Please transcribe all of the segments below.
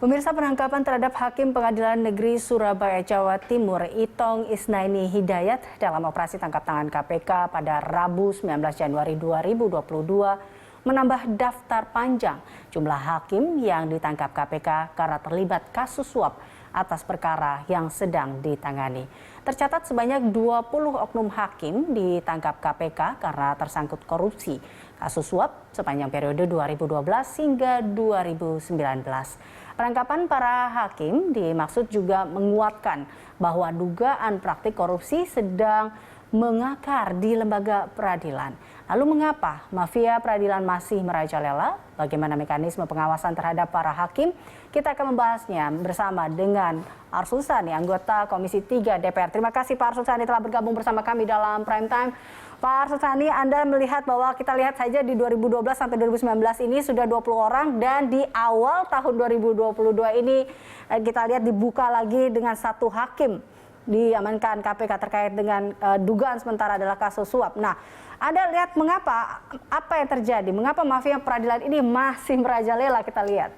Pemirsa, penangkapan terhadap Hakim Pengadilan Negeri Surabaya, Jawa Timur, Itong Isnaini Hidayat dalam operasi tangkap tangan KPK pada Rabu 19 Januari 2022 menambah daftar panjang jumlah hakim yang ditangkap KPK karena terlibat kasus suap atas perkara yang sedang ditangani. Tercatat sebanyak 20 oknum hakim ditangkap KPK karena tersangkut korupsi kasus suap sepanjang periode 2012 hingga 2019. Penangkapan para hakim dimaksud juga menguatkan bahwa dugaan praktik korupsi sedang mengakar di lembaga peradilan. Lalu mengapa mafia peradilan masih merajalela? Bagaimana mekanisme pengawasan terhadap para hakim? Kita akan membahasnya bersama dengan Arsul Sani, anggota Komisi 3 DPR. Terima kasih Pak Arsul Sani telah bergabung bersama kami dalam Prime Time. Pak Arsul Sani, Anda melihat bahwa kita lihat saja di 2012 sampai 2019 ini sudah 20 orang dan di awal tahun 2022 ini kita lihat dibuka lagi dengan satu hakim diamankan KPK terkait dengan dugaan sementara adalah kasus suap. Nah, Anda lihat mengapa, apa yang terjadi? Mengapa mafia peradilan ini masih merajalela kita lihat?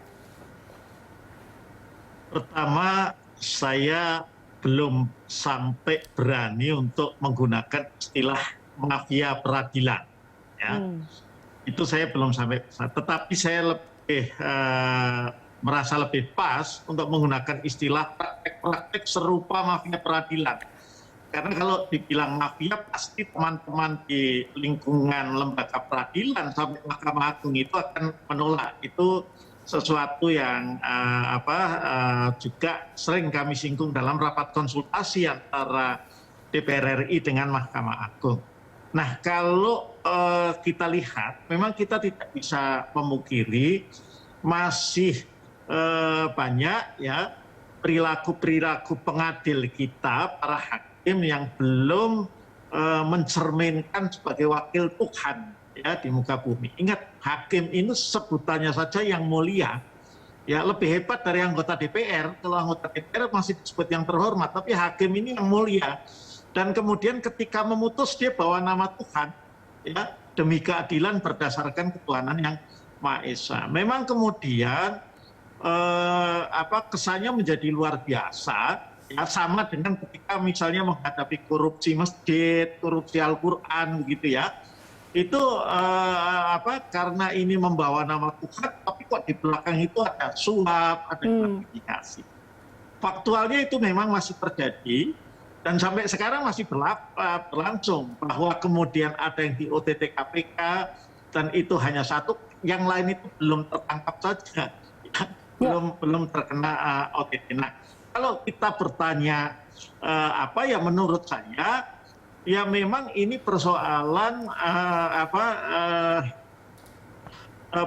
Pertama, saya belum sampai berani untuk menggunakan istilah mafia peradilan. Ya. Itu saya belum sampai, tetapi saya lebih merasa lebih pas untuk menggunakan istilah praktek-praktek serupa mafia peradilan. Karena kalau dibilang mafia, pasti teman-teman di lingkungan lembaga peradilan sampai Mahkamah Agung itu akan menolak. Itu sesuatu yang juga sering kami singgung dalam rapat konsultasi antara DPR RI dengan Mahkamah Agung. Nah, kalau kita lihat, memang kita tidak bisa memungkiri masih banyak ya perilaku-perilaku pengadil kita, para hakim yang belum mencerminkan sebagai wakil Tuhan ya di muka bumi. Ingat, hakim ini sebutannya saja yang mulia, ya lebih hebat dari anggota DPR. Kalau anggota DPR masih disebut yang terhormat, tapi hakim ini yang mulia. Dan kemudian ketika memutus dia bawa nama Tuhan, ya demi keadilan berdasarkan ketuhanan yang Maha Esa. Memang kemudian kesannya menjadi luar biasa, ya sama dengan ketika misalnya menghadapi korupsi masjid, korupsi Al-Quran gitu ya. Itu karena ini membawa nama Tuhan, tapi kok di belakang itu ada suap, ada gratifikasi. Faktualnya itu memang masih terjadi dan sampai sekarang masih berlangsung, bahwa kemudian ada yang di OTT KPK dan itu hanya satu, yang lain itu belum tertangkap saja. Belum terkena OTT. Nah, kalau kita bertanya ya menurut saya ya memang ini persoalan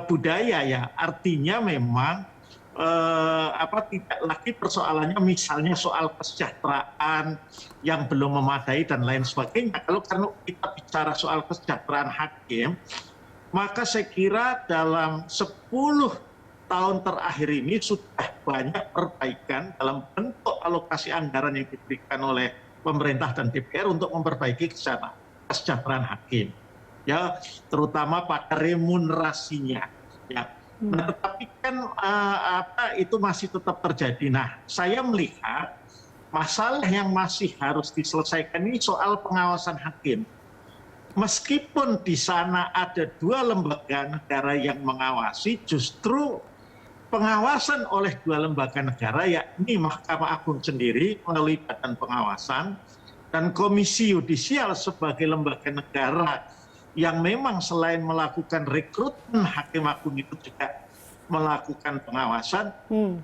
budaya ya. Artinya memang tidak lagi persoalannya misalnya soal kesejahteraan yang belum memadai dan lain sebagainya. Karena kita bicara soal kesejahteraan hakim, maka saya kira dalam 10 tahun terakhir ini sudah banyak perbaikan dalam bentuk alokasi anggaran yang diberikan oleh pemerintah dan DPR untuk memperbaiki kesejahteraan hakim, ya terutama pada remunerasinya. Ya. Nah, tetapi kan itu masih tetap terjadi. Nah, saya melihat masalah yang masih harus diselesaikan ini soal pengawasan hakim. Meskipun di sana ada 2 lembaga negara yang mengawasi, justru pengawasan oleh 2 lembaga negara, yakni Mahkamah Agung sendiri melalui Badan Pengawasan dan Komisi Yudisial sebagai lembaga negara yang memang selain melakukan rekrutmen hakim agung itu juga melakukan pengawasan,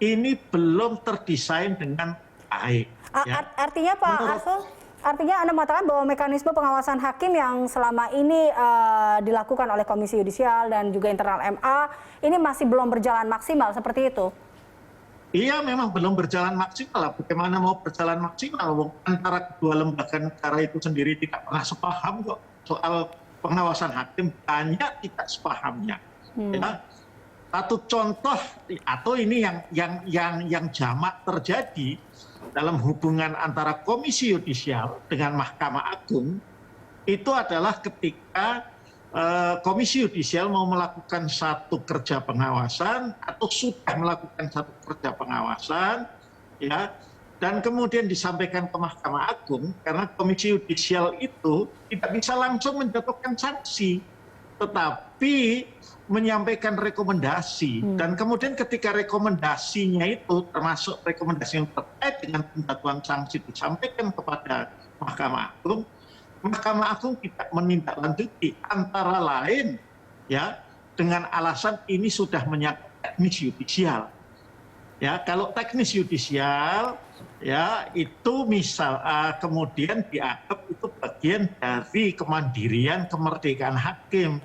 ini belum terdesain dengan baik. Artinya Pak Arsul, artinya Anda mengatakan bahwa mekanisme pengawasan hakim yang selama ini dilakukan oleh Komisi Yudisial dan juga internal MA ini masih belum berjalan maksimal seperti itu? Iya, memang belum berjalan maksimal. Bagaimana mau berjalan maksimal? Antara kedua lembaga negara itu sendiri tidak pernah sepaham kok soal pengawasan hakim, banyak tidak sepahamnya. Ya. Satu contoh atau ini yang jamak terjadi dalam hubungan antara Komisi Yudisial dengan Mahkamah Agung itu adalah ketika Komisi Yudisial mau melakukan satu kerja pengawasan atau sudah melakukan satu kerja pengawasan, ya, dan kemudian disampaikan ke Mahkamah Agung, karena Komisi Yudisial itu tidak bisa langsung menjatuhkan sanksi, tetapi menyampaikan rekomendasi. Dan kemudian ketika rekomendasinya itu termasuk rekomendasi yang terkait dengan penjatuhan sanksi disampaikan kepada Mahkamah Agung, Mahkamah Agung tidak menindaklanjuti, antara lain ya dengan alasan ini sudah menyangkut teknis yudisial. Ya, kalau teknis yudisial ya itu misal kemudian dianggap itu bagian dari kemandirian kemerdekaan hakim.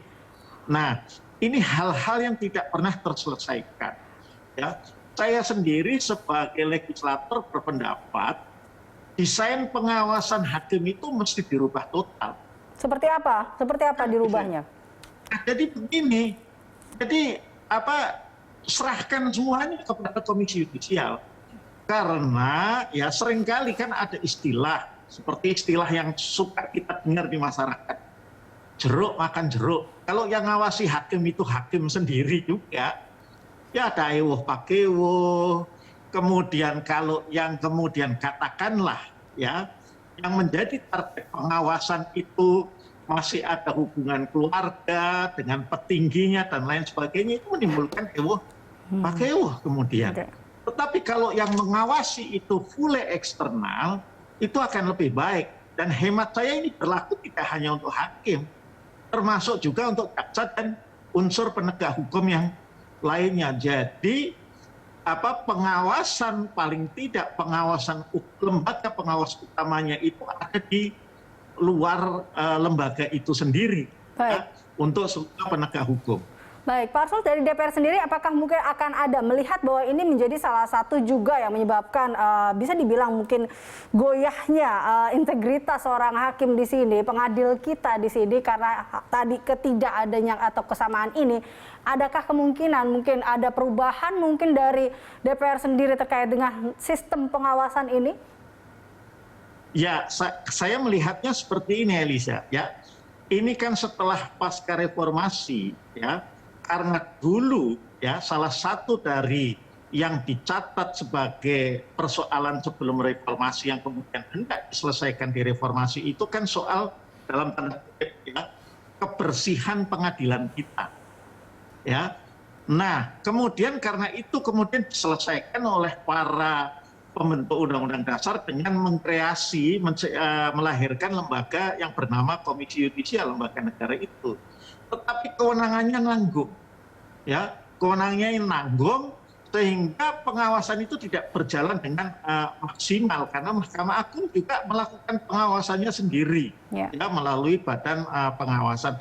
Nah, ini hal-hal yang tidak pernah terselesaikan. Ya, saya sendiri sebagai legislator berpendapat desain pengawasan hakim itu mesti dirubah total. Seperti apa? Seperti apa dirubahnya? Nah, jadi begini, jadi serahkan semuanya kepada Komisi Yudisial. Karena ya seringkali kan ada istilah, seperti istilah yang suka kita dengar di masyarakat. Jeruk makan jeruk. Kalau yang ngawasi hakim itu hakim sendiri juga, ya ada ewuh pakewuh. Kemudian kalau yang kemudian katakanlah ya yang menjadi target pengawasan itu masih ada hubungan keluarga dengan petingginya dan lain sebagainya, itu menimbulkan ewuh pakewuh kemudian. Tetapi kalau yang mengawasi itu fully eksternal, itu akan lebih baik. Dan hemat saya ini berlaku tidak hanya untuk hakim, termasuk juga untuk jaksa dan unsur penegak hukum yang lainnya. Jadi pengawasan paling tidak pengawasan lembaga pengawas utamanya itu ada di luar lembaga itu sendiri ya, untuk semua penegak hukum. Baik, Pak Arsul, dari DPR sendiri apakah mungkin akan ada melihat bahwa ini menjadi salah satu juga yang menyebabkan bisa dibilang mungkin goyahnya integritas seorang hakim di sini, pengadil kita di sini, karena tadi ketidakadanya atau kesamaan ini, adakah kemungkinan mungkin ada perubahan mungkin dari DPR sendiri terkait dengan sistem pengawasan ini? Ya, saya melihatnya seperti ini, Elisa. Ya, ini kan setelah pasca reformasi, ya. Karena dulu ya salah satu dari yang dicatat sebagai persoalan sebelum reformasi yang kemudian hendak diselesaikan di reformasi itu kan soal dalam tanda kutip ya kebersihan pengadilan kita. Ya. Nah, kemudian karena itu kemudian diselesaikan oleh para pembentuk Undang-Undang Dasar dengan mengkreasi, melahirkan lembaga yang bernama Komisi Yudisial, lembaga negara itu. Tetapi kewenangannya nanggung, ya kewenangannya nanggung sehingga pengawasan itu tidak berjalan dengan maksimal karena Mahkamah Agung juga melakukan pengawasannya sendiri, ya melalui badan pengawasan.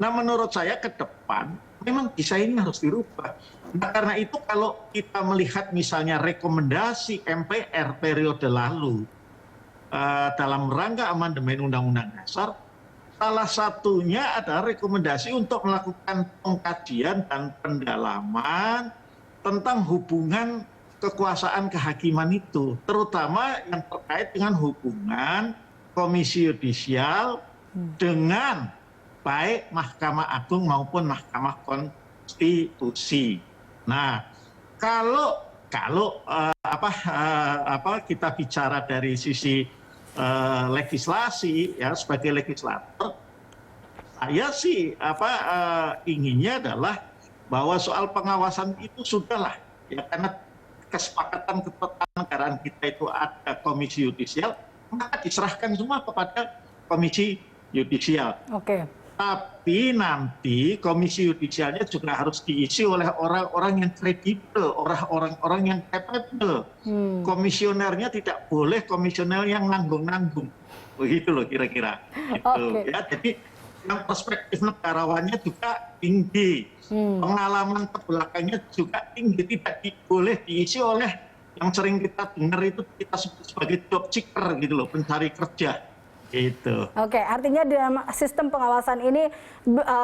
Nah, menurut saya ke depan memang desainnya harus dirubah. Nah, karena itu kalau kita melihat misalnya rekomendasi MPR periode lalu dalam rangka amandemen Undang-Undang Dasar, salah satunya adalah rekomendasi untuk melakukan pengkajian dan pendalaman tentang hubungan kekuasaan kehakiman itu, terutama yang terkait dengan hubungan Komisi Yudisial dengan baik Mahkamah Agung maupun Mahkamah Konstitusi. Nah, kalau kita bicara dari sisi legislasi ya sebagai legislator, saya sih inginnya adalah bahwa soal pengawasan itu sudahlah ya karena kesepakatan ketatanegaraan kita itu ada Komisi Yudisial, maka diserahkan semua kepada Komisi Yudisial. Oke. Tapi nanti Komisi Yudisialnya juga harus diisi oleh orang-orang yang kredibel, orang-orang yang capable. Komisionernya tidak boleh komisioner yang nanggung-nanggung. Begitu loh kira-kira. Gitu. Ya, jadi yang perspektif negarawannya juga tinggi. Pengalaman kebelakangnya juga tinggi. Tidak boleh diisi oleh yang sering kita dengar itu kita sebut sebagai job seeker gitu loh, pencari kerja. Gitu. Oke, artinya dalam sistem pengawasan ini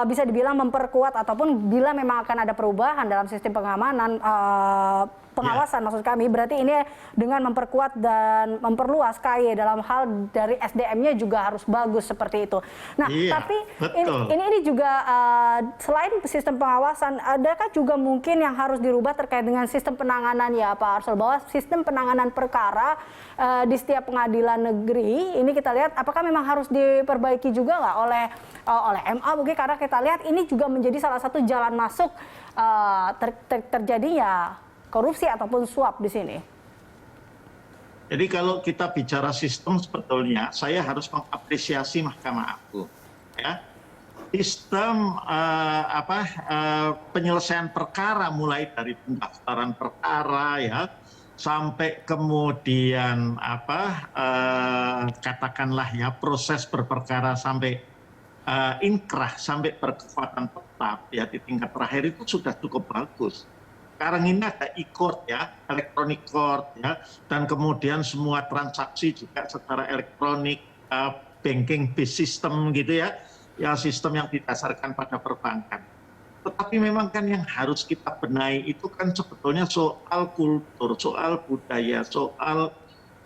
bisa dibilang memperkuat ataupun bila memang akan ada perubahan dalam sistem pengamanan, pengawasan maksud kami, berarti ini dengan memperkuat dan memperluas KY dalam hal dari SDM-nya juga harus bagus seperti itu. Nah, tapi ini juga selain sistem pengawasan, adakah juga mungkin yang harus dirubah terkait dengan sistem penanganan ya Pak Arsul, bahwa sistem penanganan perkara di setiap pengadilan negeri ini kita lihat apakah memang harus diperbaiki juga nggak oleh MA mungkin, karena kita lihat ini juga menjadi salah satu jalan masuk terjadinya korupsi ataupun suap di sini. Jadi kalau kita bicara sistem sebetulnya saya harus mengapresiasi Mahkamah Agung. Ya. Sistem penyelesaian perkara mulai dari pendaftaran perkara ya sampai kemudian katakanlah ya proses berperkara sampai inkrah sampai berkekuatan tetap ya di tingkat terakhir itu sudah cukup bagus. Sekarang ini ada e-court ya, electronic court ya, dan kemudian semua transaksi juga secara elektronik, banking based system gitu ya, ya sistem yang didasarkan pada perbankan. Tetapi memang kan yang harus kita benahi itu kan sebetulnya soal kultur, soal budaya, soal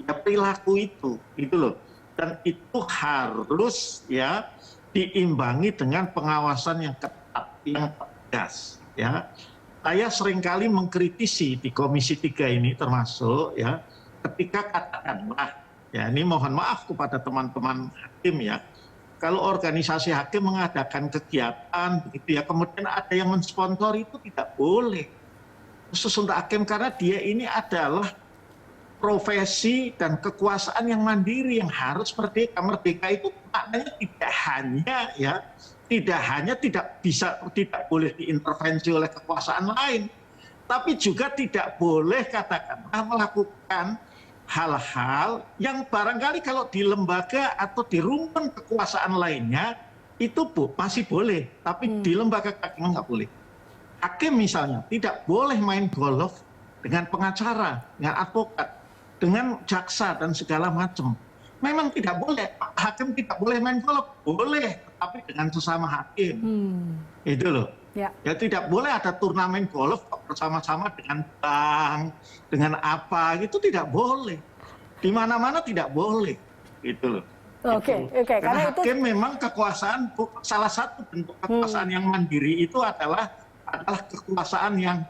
ya perilaku itu, gitu loh. Dan itu harus ya diimbangi dengan pengawasan yang ketat, yang tegas ya. Saya seringkali mengkritisi di Komisi 3 ini termasuk ya ketika katakanlah ya ini mohon maaf kepada teman-teman hakim ya, kalau organisasi hakim mengadakan kegiatan begitu ya kemudian ada yang mensponsor itu tidak boleh khusus untuk hakim karena dia ini adalah profesi dan kekuasaan yang mandiri yang harus merdeka. Merdeka itu maknanya tidak hanya tidak boleh diintervensi oleh kekuasaan lain, tapi juga tidak boleh katakanlah melakukan hal-hal yang barangkali kalau di lembaga atau di rumpun kekuasaan lainnya itu masih boleh, tapi di lembaga kehakiman nggak boleh. Hakim misalnya tidak boleh main golf dengan pengacara, dengan advokat, dengan jaksa dan segala macam. Memang tidak boleh, hakim tidak boleh main golf, boleh, tapi dengan sesama hakim. Itu loh. Ya tidak boleh ada turnamen golf bersama-sama dengan bank, dengan apa gitu tidak boleh. Di mana-mana tidak boleh, gitu loh. Oke. Karena hakim memang kekuasaan, salah satu bentuk kekuasaan yang mandiri itu adalah kekuasaan yang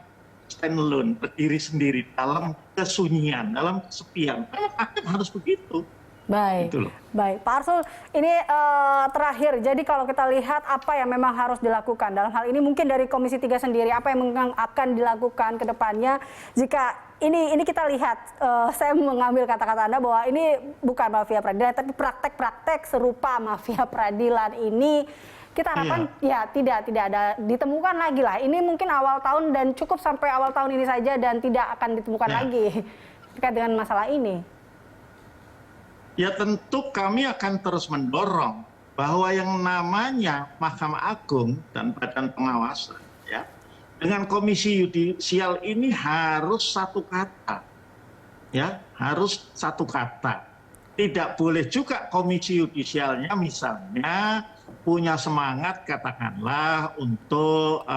standalone, berdiri sendiri dalam kesunyian, dalam kesepian. Hakim harus begitu. Baik, baik. Pak Arsul, ini terakhir, jadi kalau kita lihat apa yang memang harus dilakukan dalam hal ini mungkin dari Komisi 3 sendiri, apa yang akan dilakukan ke depannya jika ini kita lihat, saya mengambil kata-kata Anda bahwa ini bukan mafia peradilan, tapi praktek-praktek serupa mafia peradilan ini kita harapkan ya tidak ada ditemukan lagi lah. Ini mungkin awal tahun dan cukup sampai awal tahun ini saja dan tidak akan ditemukan lagi terkait dengan masalah ini. Ya tentu kami akan terus mendorong bahwa yang namanya Mahkamah Agung dan Badan Pengawasan ya dengan Komisi Yudisial ini harus satu kata. Ya, harus satu kata. Tidak boleh juga Komisi Yudisialnya misalnya punya semangat katakanlah untuk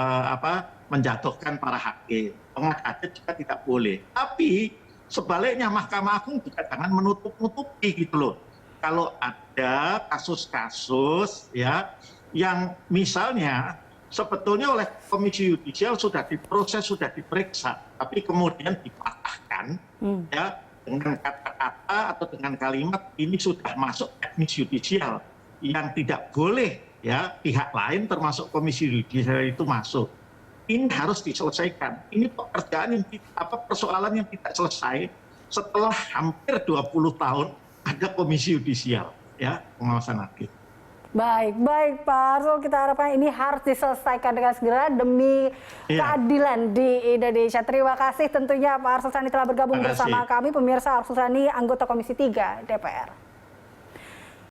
menjatuhkan para hakim. Pengadilan juga tidak boleh. Tapi sebaliknya Mahkamah Agung juga jangan menutup-nutupi gitu loh. Kalau ada kasus-kasus ya yang misalnya sebetulnya oleh Komisi Yudisial sudah diproses, sudah diperiksa, tapi kemudian dipatahkan ya dengan kata-kata atau dengan kalimat ini sudah masuk teknis yudisial yang tidak boleh ya pihak lain termasuk Komisi Yudisial itu masuk. Ini harus diselesaikan. Ini pekerjaan yang persoalan yang tidak selesai setelah hampir 20 tahun ada Komisi Yudisial ya pengawasan hakim. Baik Pak Arsul, kita harapkan ini harus diselesaikan dengan segera demi keadilan di Indonesia. Terima kasih tentunya Pak Arsul Sani telah bergabung bersama kami. Pemirsa, Arsul Sani anggota Komisi 3 DPR.